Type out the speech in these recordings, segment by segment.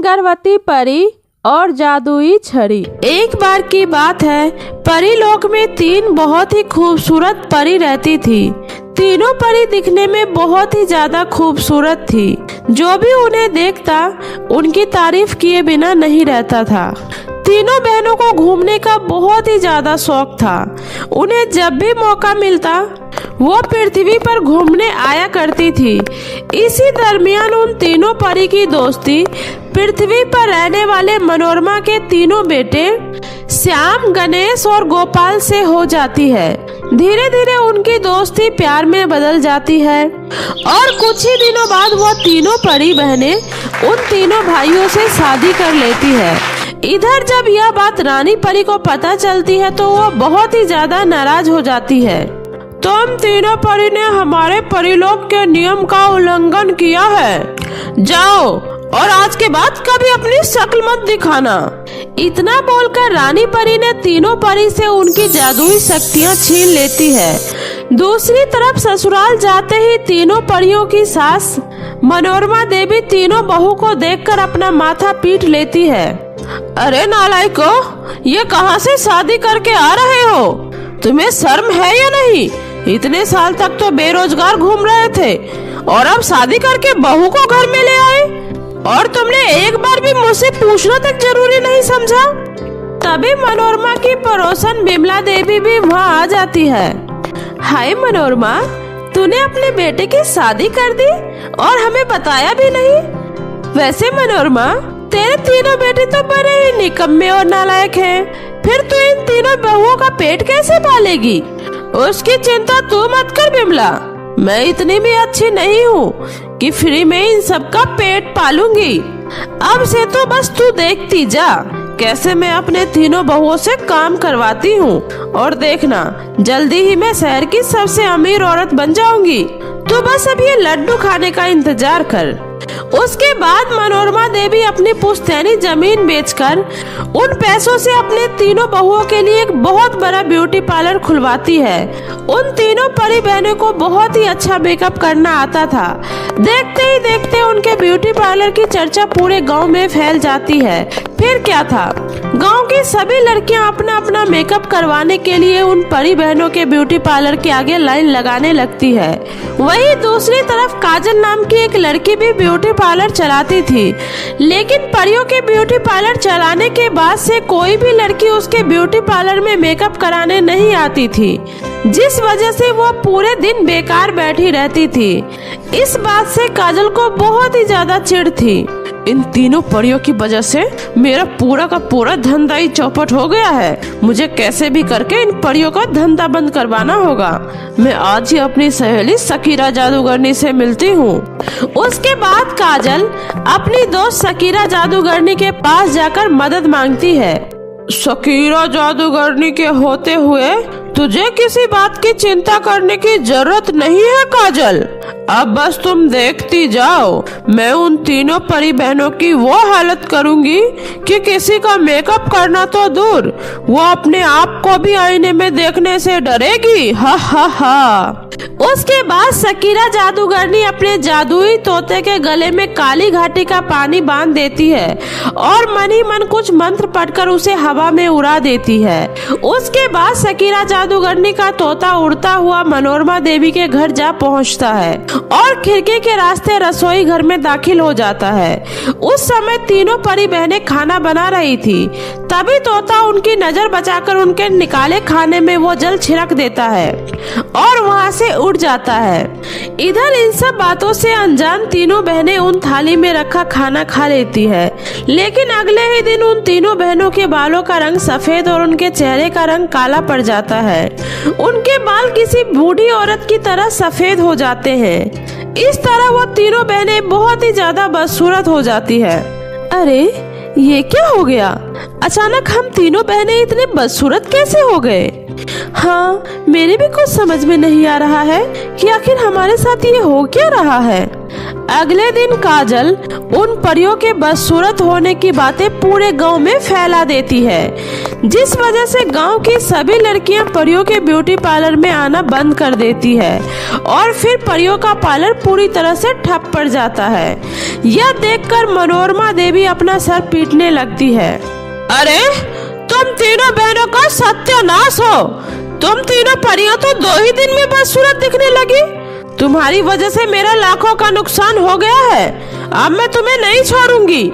गर्भवती परी और जादुई छड़ी। एक बार की बात है, परी लोक में 3 बहुत ही खूबसूरत परी रहती थी। तीनों परी दिखने में बहुत ही ज्यादा खूबसूरत थी। जो भी उन्हें देखता उनकी तारीफ किए बिना नहीं रहता था। तीनों बहनों को घूमने का बहुत ही ज्यादा शौक था। उन्हें जब भी मौका मिलता वो पृथ्वी पर घूमने आया करती थी। इसी दरमियान उन तीनों परी की दोस्ती पृथ्वी पर रहने वाले मनोरमा के तीनों बेटे श्याम, गणेश और गोपाल से हो जाती है। धीरे धीरे उनकी दोस्ती प्यार में बदल जाती है और कुछ ही दिनों बाद वो तीनों परी बहनें उन तीनों भाइयों से शादी कर लेती है। इधर जब यह बात रानी परी को पता चलती है तो वो बहुत ही ज्यादा नाराज हो जाती है। तुम तीनों परी ने हमारे परिलोक के नियम का उल्लंघन किया है। जाओ और आज के बाद कभी अपनी शक्ल मत दिखाना। इतना बोलकर रानी परी ने तीनों परी से उनकी जादुई शक्तियां छीन लेती है। दूसरी तरफ ससुराल जाते ही तीनों परियों की सास मनोरमा देवी तीनों बहू को देखकर अपना माथा पीट लेती है। अरे नालायको, ये कहां से शादी करके आ रहे हो? तुम्हें शर्म है या नहीं? इतने साल तक तो बेरोजगार घूम रहे थे और अब शादी करके बहू को घर में ले आए, और तुमने एक बार भी मुझसे पूछना तक जरूरी नहीं समझा। तभी मनोरमा की पड़ोसन बिमला देवी भी वहाँ आ जाती है। हाय मनोरमा, तूने अपने बेटे की शादी कर दी और हमें बताया भी नहीं। वैसे मनोरमा, तेरे तीनों बेटे तो बड़े ही निकम्मे और नालायक हैं। फिर तू इन तीनों बहुओं का पेट कैसे पालेगी? उसकी चिंता तू मत कर बिमला, मैं इतनी भी अच्छी नहीं हूँ कि फ्री में इन सबका पेट पालूंगी। अब से तो बस तू देखती जा कैसे मैं अपने तीनों बहुओं से काम करवाती हूँ, और देखना जल्दी ही मैं शहर की सबसे अमीर औरत बन जाऊंगी। तू बस अब ये लड्डू खाने का इंतजार कर। उसके बाद मनोरमा देवी अपनी पुश्तैनी जमीन बेचकर उन पैसों से अपने तीनों बहुओं के लिए एक बहुत बड़ा ब्यूटी पार्लर खुलवाती है। उन तीनों परी बहनों को बहुत ही अच्छा मेकअप करना आता था। देखते ही देखते उनके ब्यूटी पार्लर की चर्चा पूरे गांव में फैल जाती है। फिर क्या था, गांव की सभी लड़कियां अपना अपना मेकअप करवाने के लिए उन परी बहनों के ब्यूटी पार्लर के आगे लाइन लगाने लगती है। वहीं दूसरी तरफ काजल नाम की एक लड़की भी ब्यूटी पार्लर चलाती थी, लेकिन परियों के ब्यूटी पार्लर चलाने के बाद से कोई भी लड़की उसके ब्यूटी पार्लर में मेकअप कराने नहीं आती थी, जिस वजह से वो पूरे दिन बेकार बैठी रहती थी। इस बात से काजल को बहुत ही ज्यादा चिढ़ थी। इन तीनों परियों की वजह से मेरा पूरा का पूरा धंधा ही चौपट हो गया है। मुझे कैसे भी करके इन परियों का धंधा बंद करवाना होगा। मैं आज ही अपनी सहेली सकीरा जादूगरनी से मिलती हूँ। उसके बाद काजल अपनी दोस्त सकीरा जादूगरनी के पास जाकर मदद मांगती है। सकीरा जादूगरनी के होते हुए तुझे किसी बात की चिंता करने की जरूरत नहीं है काजल। अब बस तुम देखती जाओ, मैं उन तीनों परी बहनों की वो हालत करूंगी कि किसी का मेकअप करना तो दूर, वो अपने आप को भी आईने में देखने से डरेगी। हा हा हा। उसके बाद सकीरा जादूगरनी अपने जादुई तोते के गले में काली घाटी का पानी बांध देती है और मन ही मन कुछ मंत्र पढ़कर उसे हवा में उड़ा देती है। उसके बाद सकीरा जादूगरनी का तोता उड़ता हुआ मनोरमा देवी के घर जा पहुंचता है और खिड़की के रास्ते रसोई घर में दाखिल हो जाता है। उस समय तीनों परी बहनें खाना बना रही थी। तभी तोता उनकी नजर बचाकर उनके निकाले खाने में वो जल छिड़क देता है और वहाँ से उड़ जाता है। इधर इन सब बातों से अनजान तीनों बहनें उन थाली में रखा खाना खा लेती है, लेकिन अगले ही दिन उन तीनों बहनों के बालों का रंग सफेद और उनके चेहरे का रंग काला पड़ जाता है। उनके बाल किसी बूढ़ी औरत की तरह सफेद हो जाते हैं। इस तरह वो तीनों बहनें बहुत ही ज्यादा बदसूरत हो जाती है। अरे ये क्या हो गया? अचानक हम तीनों बहनें इतने बदसूरत कैसे हो गए? हाँ, मेरे भी कुछ समझ में नहीं आ रहा है कि आखिर हमारे साथ ये हो क्या रहा है। अगले दिन काजल उन परियों के बदसूरत होने की बातें पूरे गांव में फैला देती है, जिस वजह से गांव की सभी लड़कियां परियों के ब्यूटी पार्लर में आना बंद कर देती है और फिर परियों का पार्लर पूरी तरह से ठप पड़ जाता है। यह देखकर मनोरमा देवी अपना सर पीटने लगती है। अरे तुम तीनों बहनों का सत्यानाश हो। तुम तीनों परियां तो 2 ही दिन में बदसूरत दिखने लगी। तुम्हारी वजह से मेरा लाखों का नुकसान हो गया है। अब मैं तुम्हें नहीं छोड़ूंगी।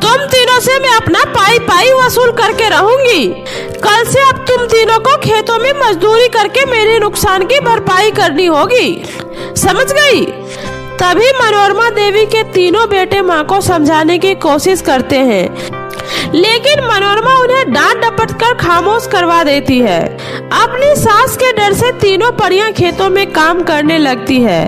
तुम तीनों से मैं अपना पाई पाई वसूल करके रहूंगी। कल से अब तुम तीनों को खेतों में मजदूरी करके मेरे नुकसान की भरपाई करनी होगी, समझ गई? तभी मनोरमा देवी के तीनों बेटे माँ को समझाने की कोशिश करते हैं, लेकिन मनोरमा उन्हें डांट डपट कर खामोश करवा देती है। अपनी सास के डर से तीनों परियां खेतों में काम करने लगती है,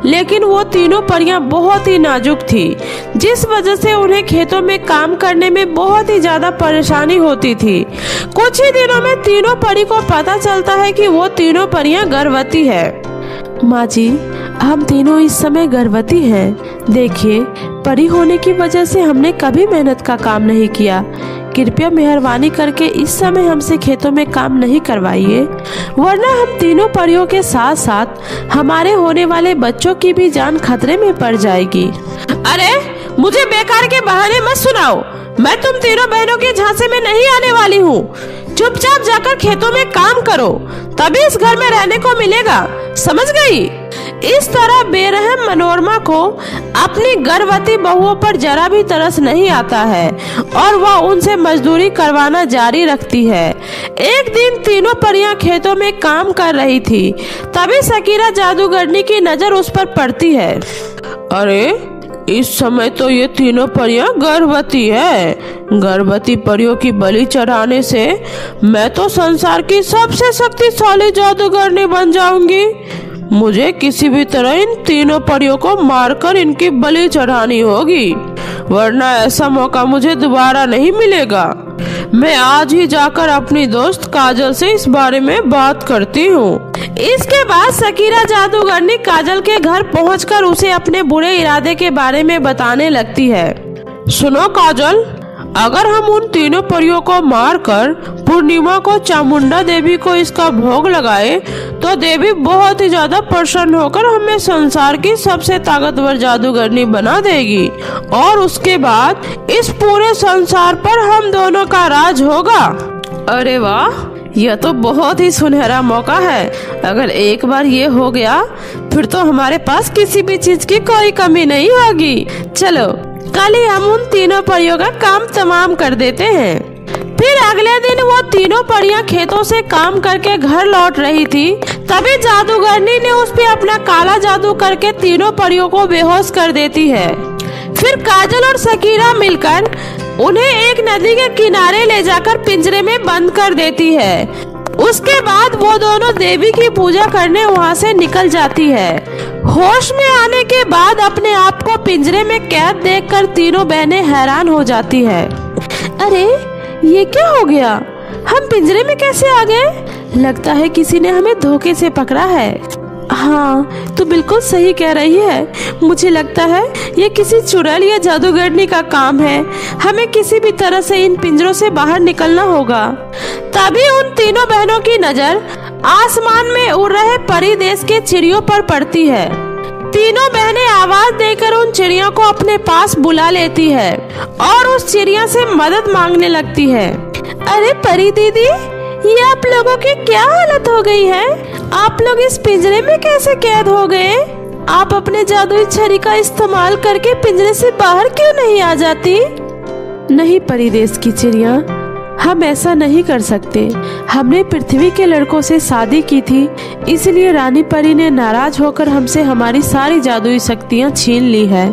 लेकिन वो तीनों परियां बहुत ही नाजुक थी, जिस वजह से उन्हें खेतों में काम करने में बहुत ही ज्यादा परेशानी होती थी। कुछ ही दिनों में तीनों परी को पता चलता है कि वो तीनों परियां गर्भवती है। माँ जी, हम तीनों इस समय गर्भवती हैं। देखिए, परी होने की वजह से हमने कभी मेहनत का काम नहीं किया। कृपया मेहरबानी करके इस समय हमसे खेतों में काम नहीं करवाइए, वरना हम तीनों परियों के साथ साथ हमारे होने वाले बच्चों की भी जान खतरे में पड़ जाएगी। अरे मुझे बेकार के बहाने मत सुनाओ। मैं तुम तीनों बहनों के झांसे में नहीं आने वाली हूँ। चुपचाप जाकर खेतों में काम करो, तभी इस घर में रहने को मिलेगा, समझ गई? इस तरह बेरहम मनोरमा को अपनी गर्भवती बहुओं पर जरा भी तरस नहीं आता है और वह उनसे मजदूरी करवाना जारी रखती है। एक दिन तीनों परियां खेतों में काम कर रही थी, तभी सकीरा जादूगरनी की नजर उस पर पड़ती है। अरे इस समय तो ये तीनों परियां गर्भवती है। गर्भवती परियों की बलि चढ़ाने से मैं तो संसार की सबसे शक्तिशाली जादूगरनी बन जाऊंगी। मुझे किसी भी तरह इन तीनों परियों को मारकर इनकी बलि चढ़ानी होगी, वरना ऐसा मौका मुझे दोबारा नहीं मिलेगा। मैं आज ही जाकर अपनी दोस्त काजल से इस बारे में बात करती हूँ। इसके बाद सकीरा जादूगरनी काजल के घर पहुंचकर उसे अपने बुरे इरादे के बारे में बताने लगती है। सुनो काजल, अगर हम उन तीनों परियों को मारकर पूर्णिमा को चामुंडा देवी को इसका भोग लगाए तो देवी बहुत ही ज्यादा प्रसन्न होकर हमें संसार की सबसे ताकतवर जादूगरनी बना देगी और उसके बाद इस पूरे संसार पर हम दोनों का राज होगा। अरे वाह, यह तो बहुत ही सुनहरा मौका है। अगर एक बार ये हो गया फिर तो हमारे पास किसी भी चीज की कोई कमी नहीं होगी। चलो कल ही हम उन तीनों परियों का काम तमाम कर देते हैं। फिर अगले दिन वो तीनों परियां खेतों से काम करके घर लौट रही थी, तभी जादूगरनी ने उस पे अपना काला जादू करके तीनों परियों को बेहोश कर देती है। फिर काजल और सकीरा मिलकर उन्हें एक नदी के किनारे ले जाकर पिंजरे में बंद कर देती है। उसके बाद वो दोनों देवी की पूजा करने वहाँ से निकल जाती है। होश में आने के बाद अपने आप को पिंजरे में कैद देखकर तीनों बहनें हैरान हो जाती है। अरे ये क्या हो गया? हम पिंजरे में कैसे आ गए? लगता है किसी ने हमें धोखे से पकड़ा है। हाँ, तू बिल्कुल सही कह रही है। मुझे लगता है ये किसी चुड़ैल या जादूगरनी का काम है। हमें किसी भी तरह से इन पिंजरों से बाहर निकलना होगा। तभी उन तीनों बहनों की नजर आसमान में उड़ रहे परी देश के चिड़ियों पर पड़ती है। तीनों बहनें आवाज देकर उन चिड़ियों को अपने पास बुला लेती है और उस चिड़िया से मदद मांगने लगती है। अरे परी दीदी, ये आप लोगों की क्या हालत हो गई है? आप लोग इस पिंजरे में कैसे कैद हो गए? आप अपने जादुई छड़ी का इस्तेमाल करके पिंजरे से बाहर क्यों नहीं आ जाती? नहीं परी देश की चिड़िया, हम ऐसा नहीं कर सकते। हमने पृथ्वी के लड़कों से शादी की थी, इसलिए रानी परी ने नाराज होकर हमसे हमारी सारी जादुई शक्तियाँ छीन ली है।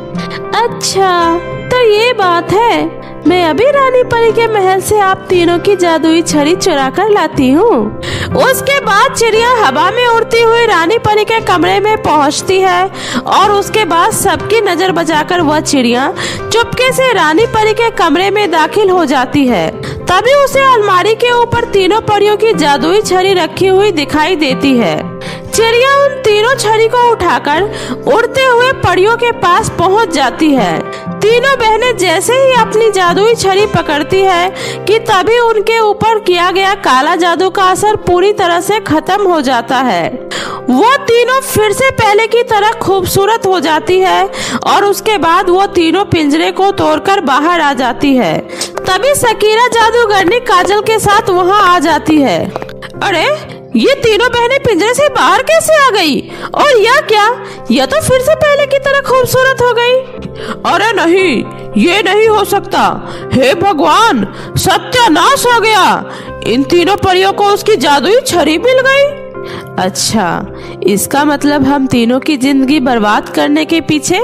अच्छा, तो ये बात है। मैं अभी रानी परी के महल से आप तीनों की जादुई छड़ी चुरा कर लाती हूँ। उसके बाद चिड़िया हवा में उड़ती हुई रानी परी के कमरे में पहुँचती है और उसके बाद सबकी नजर बचाकर वह चिड़िया चुपके से रानी परी के कमरे में दाखिल हो जाती है। तभी उसे अलमारी के ऊपर तीनों परियों की जादुई छड़ी रखी हुई दिखाई देती है। चिड़िया उन तीनों छड़ी को उठाकर उड़ते हुए परियों के पास पहुंच जाती है। तीनों बहनें जैसे ही अपनी जादुई छड़ी पकड़ती है कि तभी उनके ऊपर किया गया काला जादू का असर पूरी तरह से खत्म हो जाता है। वो तीनों फिर से पहले की तरह खूबसूरत हो जाती है और उसके बाद वो तीनों पिंजरे को तोड़कर बाहर आ जाती है। तभी सकीरा जादूगरनी काजल के साथ वहाँ आ जाती है। अरे ये तीनों बहनें पिंजरे से बाहर कैसे आ गई? और यह क्या, यह तो फिर से पहले की तरह खूबसूरत हो गई। अरे नहीं, ये नहीं हो सकता। हे भगवान, सत्यानाश हो गया। इन तीनों परियों को उसकी जादुई छड़ी मिल गई। अच्छा, इसका मतलब हम तीनों की जिंदगी बर्बाद करने के पीछे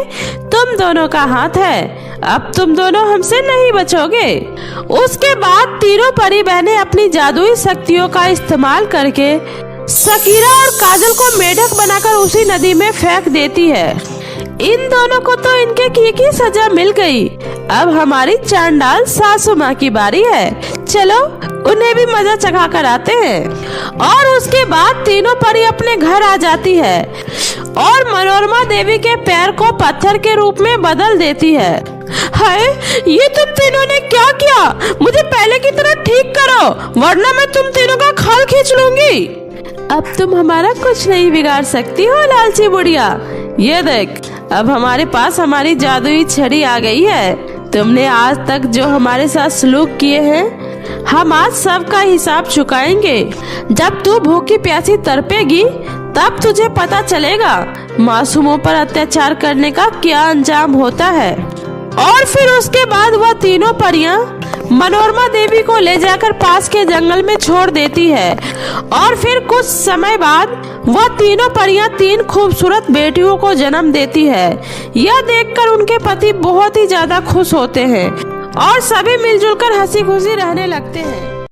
तुम दोनों का हाथ है। अब तुम दोनों हमसे नहीं बचोगे। उसके बाद तीनों परी बहनें अपनी जादुई शक्तियों का इस्तेमाल करके सकीरा और काजल को मेढक बनाकर उसी नदी में फेंक देती है। इन दोनों को तो इनके किए की सजा मिल गई। अब हमारी चांडाल सासू माँ की बारी है। चलो उन्हें भी मजा चखा कर आते हैं। और उसके बाद तीनों परी अपने घर आ जाती है और मनोरमा देवी के पैर को पत्थर के रूप में बदल देती है। हाय, ये तुम तीनों ने क्या किया? मुझे पहले की तरह ठीक करो, वरना मैं तुम तीनों का खाल खींच लूंगी। अब तुम हमारा कुछ नहीं बिगाड़ सकती हो लालची बुढ़िया। ये देख, अब हमारे पास हमारी जादुई छड़ी आ गई है। तुमने आज तक जो हमारे साथ सलूक किए हैं, हम आज सबका हिसाब चुकाएंगे। जब तू भूखी प्यासी तड़पेगी तब तुझे पता चलेगा मासूमों पर अत्याचार करने का क्या अंजाम होता है। और फिर उसके बाद वह तीनों परियां मनोरमा देवी को ले जाकर पास के जंगल में छोड़ देती है। और फिर कुछ समय बाद वह तीनों परियां 3 खूबसूरत बेटियों को जन्म देती है। यह देखकर उनके पति बहुत ही ज्यादा खुश होते हैं और सभी मिलजुल कर हंसी खुशी रहने लगते हैं।